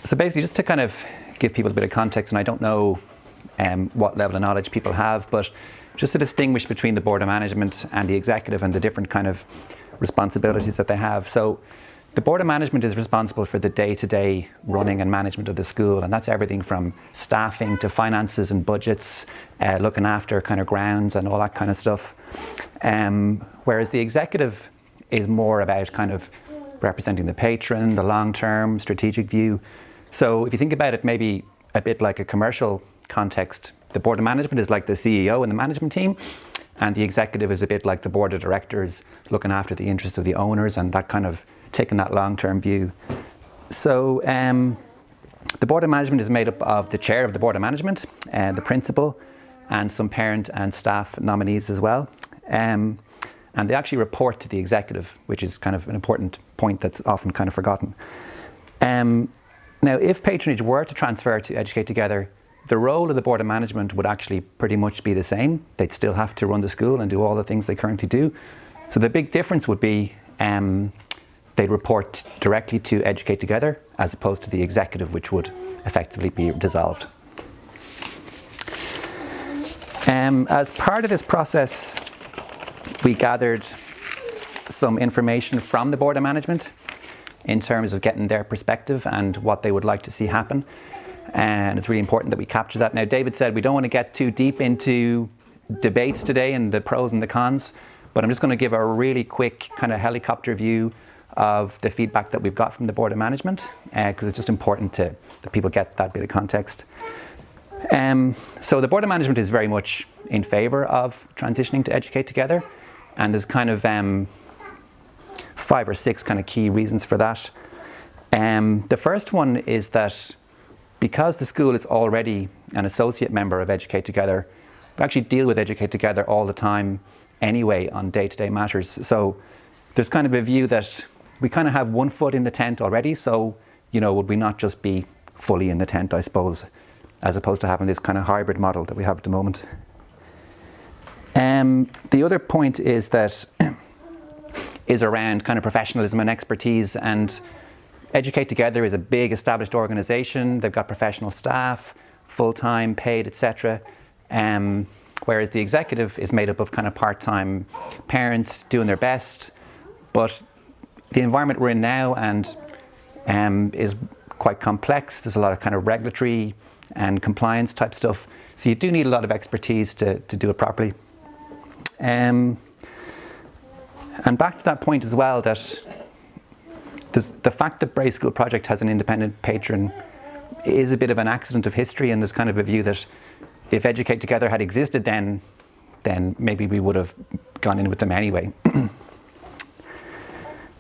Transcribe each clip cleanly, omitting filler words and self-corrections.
So basically, just to kind of give people a bit of context, and I don't know what level of knowledge people have, but just to distinguish between the Board of Management and the Executive and the different kind of responsibilities that they have. So the Board of Management is responsible for the day-to-day running and management of the school, and that's everything from staffing to finances and budgets, looking after kind of grounds and all that kind of stuff. Whereas the Executive is more about kind of representing the patron, the long-term strategic view. So if you think about it maybe a bit like a commercial context, the Board of Management is like the CEO and the management team, and the Executive is a bit like the Board of Directors, looking after the interests of the owners and that kind of taking that long-term view. So the Board of Management is made up of the Chair of the Board of Management, the Principal, and some parent and staff nominees as well. And they actually report to the Executive, which is kind of an important point that's often kind of forgotten. Now, if patronage were to transfer to Educate Together, the role of the Board of Management would actually pretty much be the same. They'd still have to run the school and do all the things they currently do. So the big difference would be they'd report directly to Educate Together as opposed to the Executive, which would effectively be dissolved. As part of this process, we gathered some information from the Board of Management in terms of getting their perspective and what they would like to see happen. And it's really important that we capture that. Now, David said we don't want to get too deep into debates today and the pros and the cons, but I'm just going to give a really quick kind of helicopter view of the feedback that we've got from the Board of Management, because it's just important that people get that bit of context. So the Board of Management is very much in favour of transitioning to Educate Together, and there's kind of 5 or 6 kind of key reasons for that. The first one is that because the school is already an associate member of Educate Together, we actually deal with Educate Together all the time anyway on day-to-day matters. So there's kind of a view that we kind of have one foot in the tent already, so, you know, would we not just be fully in the tent, I suppose, as opposed to having this kind of hybrid model that we have at the moment. The other point is around kind of professionalism and expertise, and Educate Together is a big established organisation. They've got professional staff, full-time, paid, etc. Whereas the Executive is made up of kind of part-time parents doing their best. But the environment we're in now is quite complex. There's a lot of kind of regulatory and compliance type stuff. So you do need a lot of expertise to do it properly. And back to that point as well, that the fact that Bray School Project has an independent patron is a bit of an accident of history, and there's kind of a view that if Educate Together had existed then maybe we would have gone in with them anyway.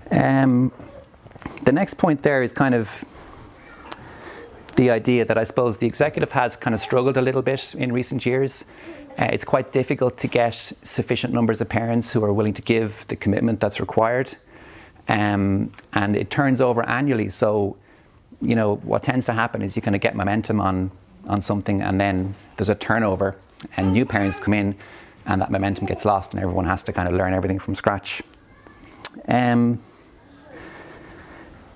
The next point there is kind of the idea that I suppose the Executive has kind of struggled a little bit in recent years. It's quite difficult to get sufficient numbers of parents who are willing to give the commitment that's required. And it turns over annually. So, you know, what tends to happen is you kind of get momentum on something, and then there's a turnover and new parents come in and that momentum gets lost and everyone has to kind of learn everything from scratch. And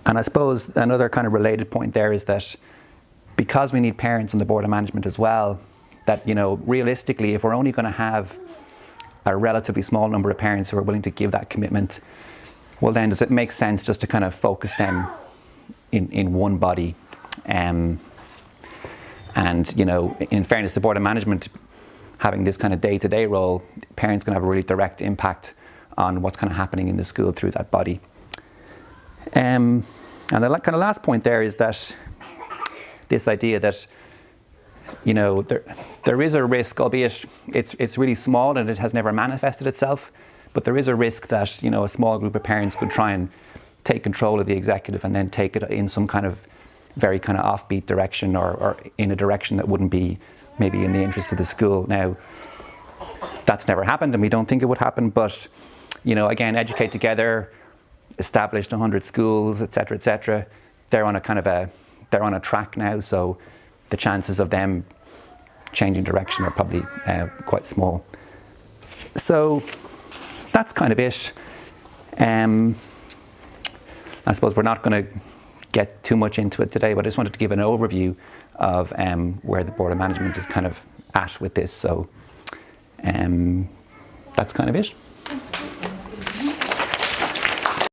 I suppose another kind of related point there is that because we need parents on the Board of Management as well, that, you know, realistically, if we're only going to have a relatively small number of parents who are willing to give that commitment, well then does it make sense just to kind of focus them in one body? And, you know, in fairness, the Board of Management having this kind of day-to-day role, parents can have a really direct impact on what's kind of happening in the school through that body. And the kind of last point there is that this idea that, you know, there is a risk, albeit it's really small and it has never manifested itself, but there is a risk that, you know, a small group of parents could try and take control of the Executive and then take it in some kind of very kind of offbeat direction or in a direction that wouldn't be maybe in the interest of the school. Now, that's never happened and we don't think it would happen, but, you know, again, Educate Together, established 100 schools, etc., etc. They're on a kind of they're on a track now, so the chances of them changing direction are probably quite small. So that's kind of it. I suppose we're not going to get too much into it today, but I just wanted to give an overview of where the Board of Management is kind of at with this. So that's kind of it.